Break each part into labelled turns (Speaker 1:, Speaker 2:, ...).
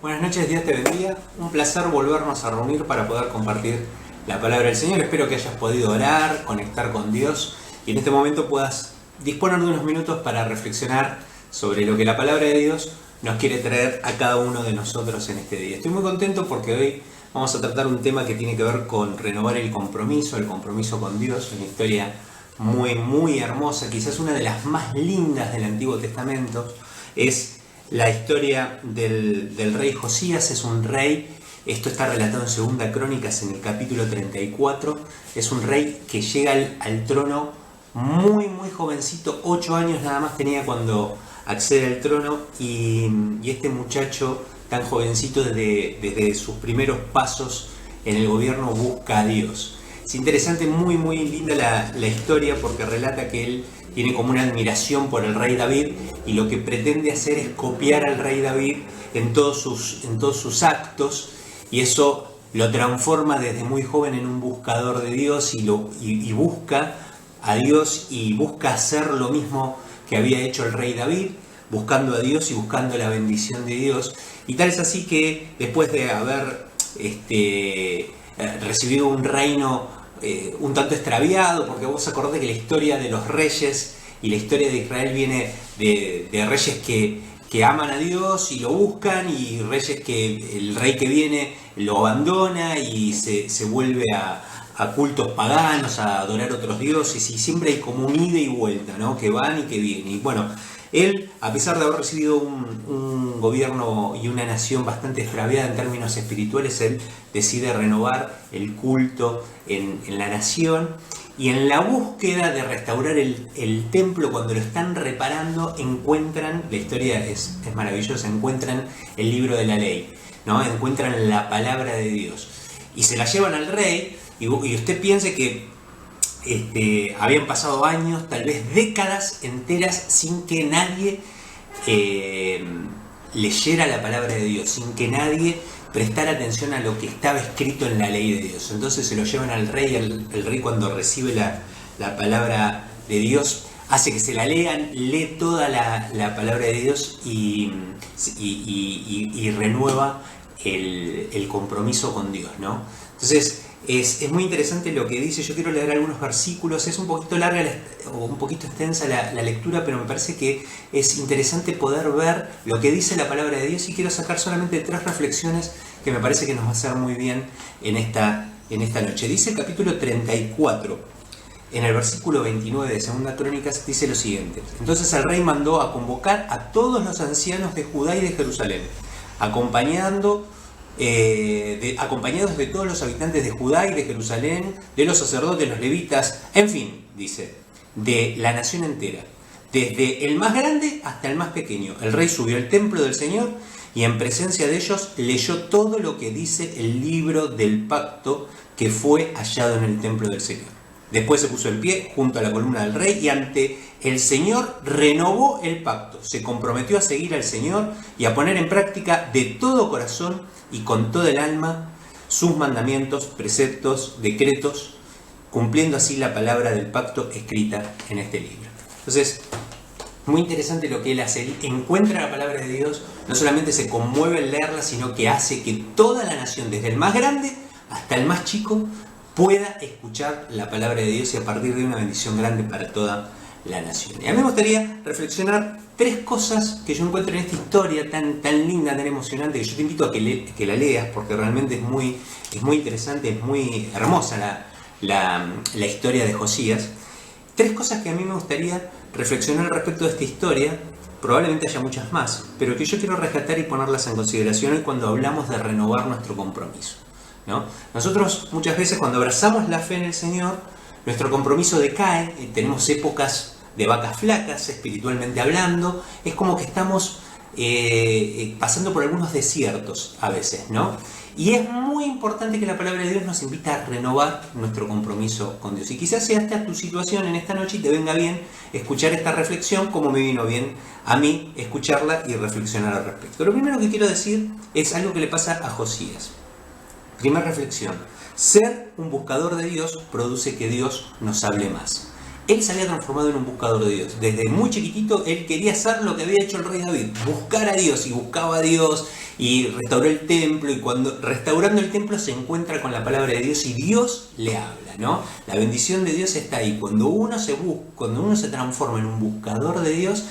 Speaker 1: Buenas noches, Dios te bendiga. Un placer volvernos a reunir para poder compartir la palabra del Señor. Espero que hayas podido orar, conectar con Dios y en este momento puedas disponer de unos minutos para reflexionar sobre lo que la palabra de Dios nos quiere traer a cada uno de nosotros en este día. Estoy muy contento porque hoy vamos a tratar un tema que tiene que ver con renovar el compromiso con Dios, una historia muy hermosa, quizás una de las más lindas del Antiguo Testamento. Es la historia del rey Josías. Es un rey, esto está relatado en 2 Crónicas en el capítulo 34, es un rey que llega al trono muy jovencito, 8 años nada más tenía cuando accede al trono, y este muchacho tan jovencito desde sus primeros pasos en el gobierno busca a Dios. Es interesante, muy linda la historia porque relata que él tiene como una admiración por el rey David y lo que pretende hacer es copiar al rey David en todos sus actos, y eso lo transforma desde muy joven en un buscador de Dios y busca a Dios y busca hacer lo mismo que había hecho el rey David, buscando a Dios y buscando la bendición de Dios. Y tal es así que después de haber recibido un reino un tanto extraviado, porque vos acordate que la historia de los reyes y la historia de Israel viene de reyes que aman a Dios y lo buscan, y reyes que el rey que viene lo abandona y se vuelve a cultos paganos, a adorar otros dioses, y siempre hay como un ida y vuelta, ¿no? Que van y que vienen. Y bueno, él, a pesar de haber recibido un gobierno y una nación bastante extraviada en términos espirituales, él decide renovar el culto en la nación, y en la búsqueda de restaurar el templo, cuando lo están reparando, encuentran, la historia es maravillosa, encuentran el libro de la ley, ¿no? Encuentran la palabra de Dios y se la llevan al rey, y usted piense que habían pasado años, tal vez décadas enteras, sin que nadie leyera la palabra de Dios, sin que nadie prestara atención a lo que estaba escrito en la ley de Dios. Entonces se lo llevan al rey. El rey, cuando recibe la palabra de Dios, hace que se la lean, lee toda la palabra de Dios y renueva el compromiso con Dios, ¿no? Entonces es muy interesante lo que dice. Yo quiero leer algunos versículos. Es un poquito larga o un poquito extensa la lectura, pero me parece que es interesante poder ver lo que dice la palabra de Dios, y quiero sacar solamente 3 reflexiones que me parece que nos va a hacer muy bien en esta noche. Dice el capítulo 34, en el versículo 29 de 2 Crónicas, dice lo siguiente: Entonces el rey mandó a convocar a todos los ancianos de Judá y de Jerusalén, acompañados de todos los habitantes de Judá y de Jerusalén, de los sacerdotes, los levitas, en fin, dice, de la nación entera, desde el más grande hasta el más pequeño. El rey subió al templo del Señor y en presencia de ellos leyó todo lo que dice el libro del pacto que fue hallado en el templo del Señor. Después se puso en pie junto a la columna del rey y ante el Señor renovó el pacto. Se comprometió a seguir al Señor y a poner en práctica de todo corazón y con toda el alma sus mandamientos, preceptos, decretos, cumpliendo así la palabra del pacto escrita en este libro. Entonces, muy interesante lo que él hace. Él encuentra la palabra de Dios, no solamente se conmueve al leerla, sino que hace que toda la nación, desde el más grande hasta el más chico, pueda escuchar la palabra de Dios, y a partir de una bendición grande para toda la nación. Y a mí me gustaría reflexionar 3 cosas que yo encuentro en esta historia tan linda, tan emocionante, que yo te invito a que la leas, porque realmente es muy interesante, es muy hermosa la historia de Josías. 3 cosas que a mí me gustaría reflexionar respecto de esta historia. Probablemente haya muchas más, pero que yo quiero rescatar y ponerlas en consideración hoy cuando hablamos de renovar nuestro compromiso, ¿no? Nosotros muchas veces, cuando abrazamos la fe en el Señor, nuestro compromiso decae, y tenemos épocas de vacas flacas, espiritualmente hablando. Es como que estamos pasando por algunos desiertos a veces, ¿no? Y es muy importante que la palabra de Dios nos invita a renovar nuestro compromiso con Dios. Y quizás sea esta tu situación en esta noche y te venga bien escuchar esta reflexión, como me vino bien a mí escucharla y reflexionar al respecto. Lo primero que quiero decir es algo que le pasa a Josías. Primera reflexión: ser un buscador de Dios produce que Dios nos hable más. él se había transformado en un buscador de Dios. Desde muy chiquitito él quería hacer lo que había hecho el rey David, buscar a Dios, y buscaba a Dios y restauró el templo, y cuando restaurando el templo se encuentra con la palabra de Dios y Dios le habla, ¿no? La bendición de Dios está ahí. Cuando uno se transforma en un buscador de Dios,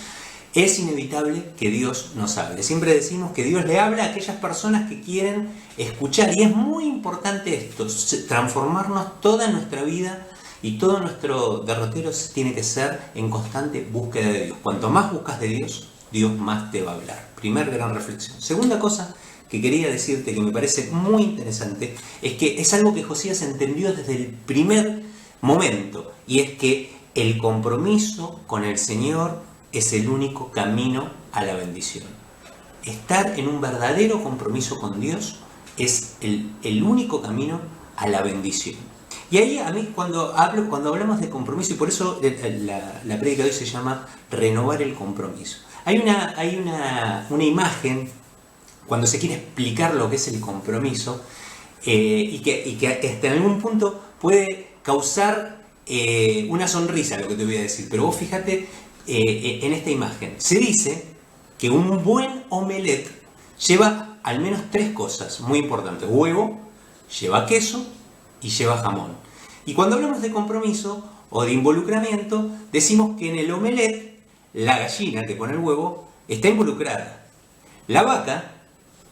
Speaker 1: es inevitable que Dios nos hable. Siempre decimos que Dios le habla a aquellas personas que quieren escuchar, y es muy importante esto, transformarnos toda nuestra vida. Y todo nuestro derrotero tiene que ser en constante búsqueda de Dios. Cuanto más buscas de Dios, Dios más te va a hablar. Primer gran reflexión. Segunda cosa que quería decirte, que me parece muy interesante, es que es algo que Josías entendió desde el primer momento, y es que el compromiso con el Señor es el único camino a la bendición. Estar en un verdadero compromiso con Dios es el único camino a la bendición. Y ahí a mí cuando hablamos de compromiso, y por eso la prédica de hoy se llama renovar el compromiso. Hay una imagen cuando se quiere explicar lo que es el compromiso, y que hasta en algún punto puede causar una sonrisa lo que te voy a decir. Pero vos fíjate en esta imagen. Se dice que un buen omelette lleva al menos 3 cosas muy importantes: huevo, lleva queso y lleva jamón. Y cuando hablamos de compromiso o de involucramiento, decimos que en el omelette la gallina que pone el huevo está involucrada. La vaca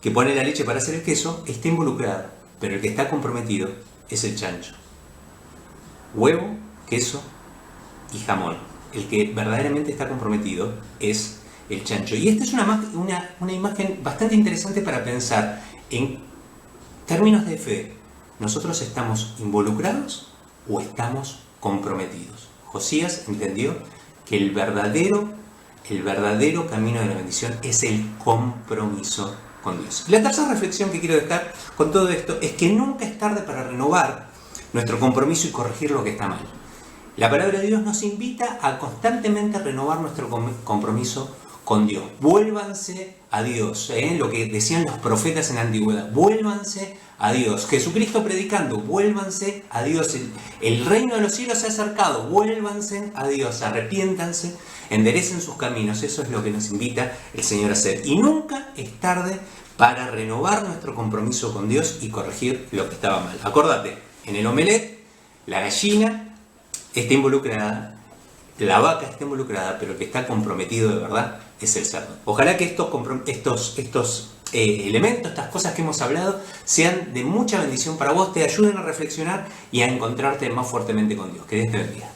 Speaker 1: que pone la leche para hacer el queso está involucrada, pero el que está comprometido es el chancho. Huevo, queso y jamón. El que verdaderamente está comprometido es el chancho. Y esta es una imagen bastante interesante para pensar en términos de fe. ¿Nosotros estamos involucrados o estamos comprometidos? Josías entendió que el verdadero camino de la bendición es el compromiso con Dios. La tercera reflexión que quiero dejar con todo esto es que nunca es tarde para renovar nuestro compromiso y corregir lo que está mal. La palabra de Dios nos invita a constantemente renovar nuestro compromiso con Dios. Vuélvanse a Dios, lo que decían los profetas en la antigüedad. Vuélvanse a Dios. Jesucristo predicando: vuélvanse a Dios. El reino de los cielos se ha acercado. Vuélvanse a Dios. Arrepiéntanse, enderecen sus caminos. Eso es lo que nos invita el Señor a hacer. Y nunca es tarde para renovar nuestro compromiso con Dios y corregir lo que estaba mal. Acordate, en el omelette la gallina está involucrada, la vaca está involucrada, pero el que está comprometido de verdad es el cerdo. Ojalá que estos elementos, estas cosas que hemos hablado, sean de mucha bendición para vos, te ayuden a reflexionar y a encontrarte más fuertemente con Dios. Que Dios te bendiga.